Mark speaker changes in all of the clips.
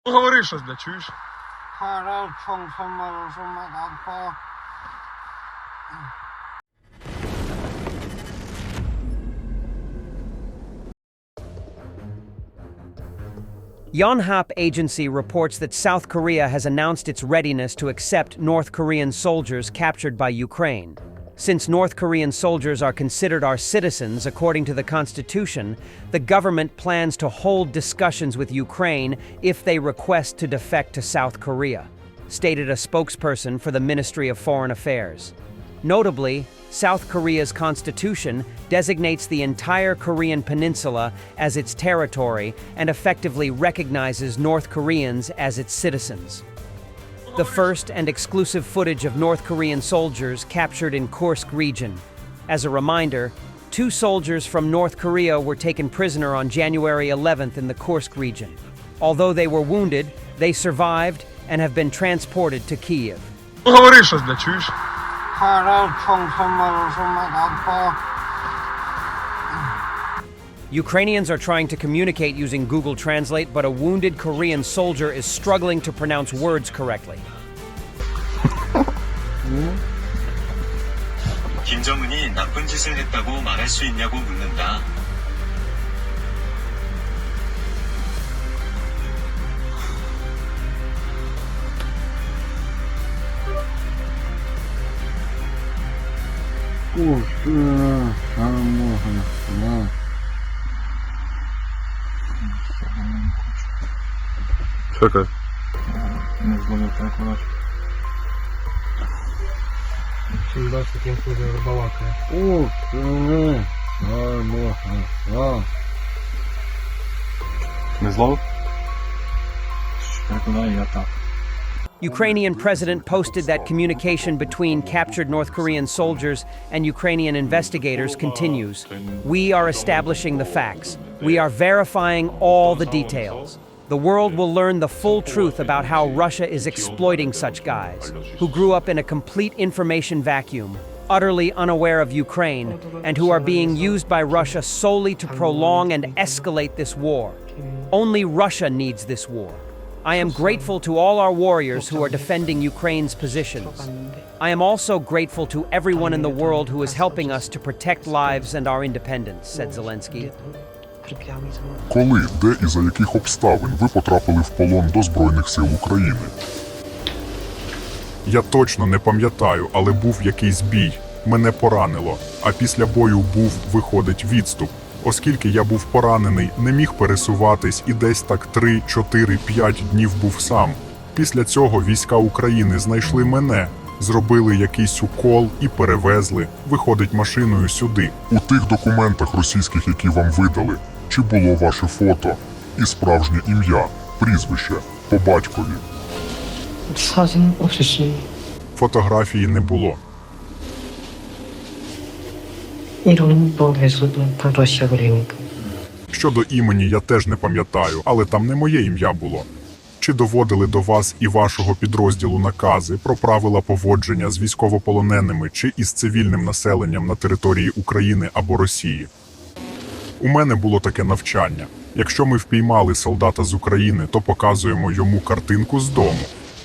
Speaker 1: Говори щось, бля, чуєш?
Speaker 2: Yonhap Agency reports that South Korea has announced its readiness to accept North Korean soldiers captured by Ukraine. Since North Korean soldiers are considered our citizens according to the Constitution, the government plans to hold discussions with Ukraine if they request to defect to South Korea, stated a spokesperson for the Ministry of Foreign Affairs. Notably, South Korea's constitution designates the entire Korean peninsula as its territory and effectively recognizes North Koreans as its citizens. The first and exclusive footage of North Korean soldiers captured in Kursk region. As a reminder, 2 soldiers from North Korea were taken prisoner on January 11th in the Kursk region. Although they were wounded, they survived and have been transported to Kyiv.
Speaker 1: Говори щось, бля, чуєш?
Speaker 2: Ukrainians are trying to communicate using Google Translate, but a wounded Korean soldier is struggling to pronounce words correctly.
Speaker 3: 김정은이 나쁜 짓을 했다고 말할 수 있냐고 묻는다.
Speaker 1: Czekaj. Не зловив? Переконаю, я так.
Speaker 2: Ukrainian president posted that communication between captured North Korean soldiers and Ukrainian investigators continues. We are establishing the facts. We are verifying all the details. The world will learn the full truth about how Russia is exploiting such guys, who grew up in a complete information vacuum, utterly unaware of Ukraine, and who are being used by Russia solely to prolong and escalate this war. Only Russia needs this war. I am grateful to all our warriors who are defending Ukraine's positions. I am also grateful to everyone in the world who is helping us to protect lives and our independence, said Zelensky.
Speaker 4: Коли, де і за яких обставин ви потрапили в полон до Збройних сил України?
Speaker 5: Я точно не пам'ятаю, але був якийсь бій. Мене поранило. А після бою був, виходить, відступ. Оскільки я був поранений, не міг пересуватись і десь так 3, 4, 5 днів був сам. Після цього війська України знайшли мене, зробили якийсь укол і перевезли, виходить, машиною сюди.
Speaker 4: У тих документах російських, які вам видали, чи було ваше фото і справжнє ім'я, прізвище, по батькові?
Speaker 6: 사진 없으신
Speaker 5: Фотографії не було.
Speaker 6: 이름도 해서도 다 러시아 그리니까
Speaker 5: Щодо імені я теж не пам'ятаю, але там не моє ім'я було. Чи доводили до вас і вашого підрозділу накази про правила поводження з військовополоненими чи із цивільним населенням на території України або Росії? У мене було таке навчання. Якщо ми впіймали солдата з України, то показуємо йому картинку з дому.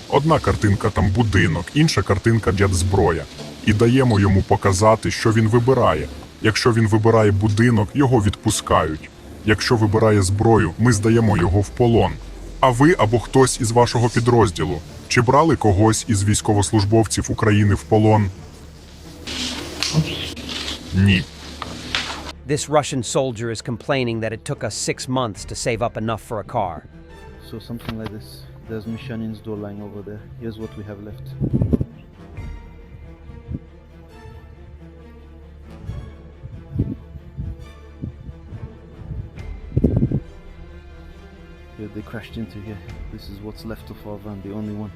Speaker 5: Одна картинка там будинок, інша картинка зброя. І даємо йому показати, що він вибирає. Якщо він вибирає будинок, його відпускають. Якщо вибирає зброю, ми здаємо його в полон. А ви або хтось із вашого підрозділу, чи брали когось із військовослужбовців України в полон? Ні.
Speaker 2: This Russian soldier is complaining that it took us 6 months to save up enough for a car.
Speaker 7: So something like this. There's Mishanin's door lying over there. Here's what we have left. Here they crashed into here. This is what's left of our van, the only one.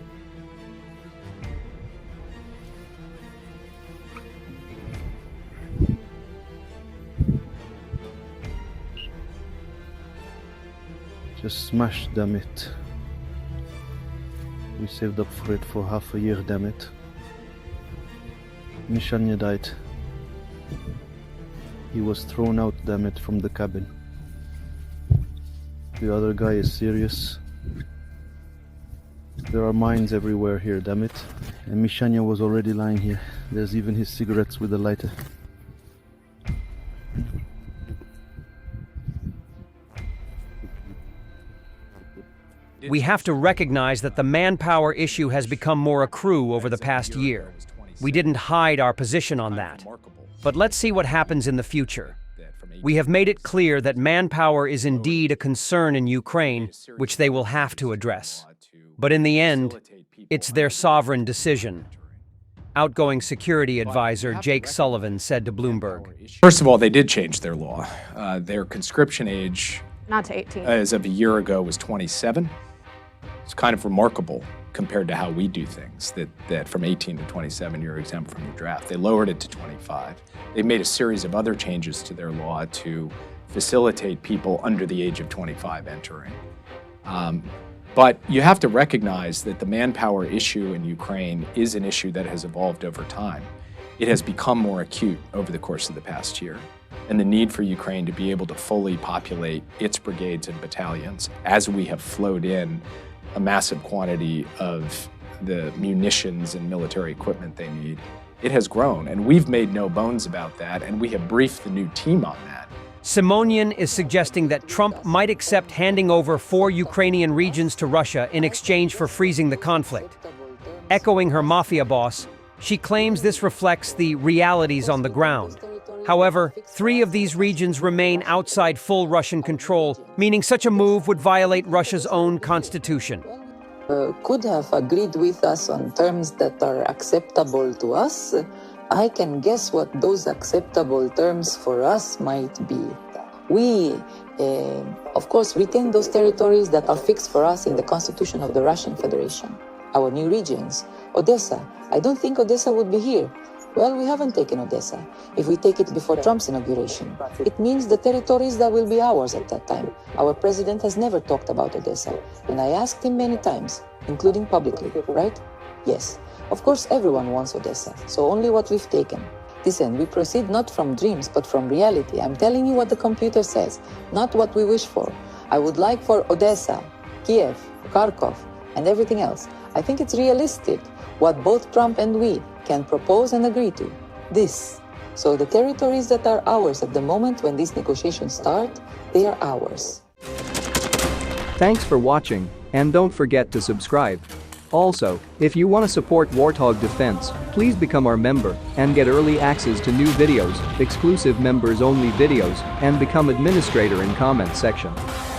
Speaker 7: Just smashed, damn it. We saved up for it for half a year, damn it. Mishanya died. He was thrown out, damn it, from the cabin. The other guy is serious. There are mines everywhere here, damn it. And Mishanya was already lying here. There's even his cigarettes with a lighter.
Speaker 2: We have to recognize that the manpower issue has become more accrue over the past year. We didn't hide our position on that. But let's see what happens in the future. We have made it clear that manpower is indeed a concern in Ukraine, which they will have to address. But in the end, it's their sovereign decision. Outgoing security advisor Jake Sullivan said to Bloomberg.
Speaker 8: First of all, they did change their law. Their conscription age,
Speaker 9: not to 18,
Speaker 8: as of a year ago, was 27. It's kind of remarkable compared to how we do things, that from 18 to 27 you're exempt from the draft. They lowered it to 25. They made a series of other changes to their law to facilitate people under the age of 25 entering. But you have to recognize that the manpower issue in Ukraine is an issue that has evolved over time. It has become more acute over the course of the past year. And the need for Ukraine to be able to fully populate its brigades and battalions as we have flowed in a massive quantity of the munitions and military equipment they need, it has grown. And we've made no bones about that, and we have briefed the new team on that.
Speaker 2: Simonian is suggesting that Trump might accept handing over 4 Ukrainian regions to Russia in exchange for freezing the conflict. Echoing her mafia boss, she claims this reflects the realities on the ground. However, 3 of these regions remain outside full Russian control, meaning such a move would violate Russia's own constitution.
Speaker 10: Could have agreed with us on terms that are acceptable to us. I can guess what those acceptable terms for us might be. We, of course, retain those territories that are fixed for us in the Constitution of the Russian Federation. Our new regions. Odessa. I don't think Odessa would be here. Well, we haven't taken Odessa. If we take it before Trump's inauguration, it means the territories that will be ours at that time. Our president has never talked about Odessa, and I asked him many times, including publicly, right? Yes. Of course, everyone wants Odessa, so only what we've taken. Listen, we proceed not from dreams, but from reality. I'm telling you what the computer says, not what we wish for. I would like for Odessa, Kiev, Kharkov, and everything else. I think it's realistic what both Trump and we can propose and agree to. This. So the territories that are ours at the moment when these negotiations start, they are ours.
Speaker 11: Thanks for watching, and don't forget to subscribe. Also, if you want to support Warthog Defense, please become our member and get early access to new videos, exclusive members-only videos, and become administrator in comment section.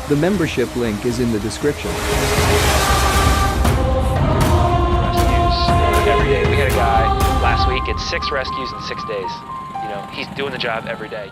Speaker 11: The membership link is in the description.
Speaker 12: Every day. We had a guy last week, it's 6 rescues in 6 days. You know, he's doing the job every day.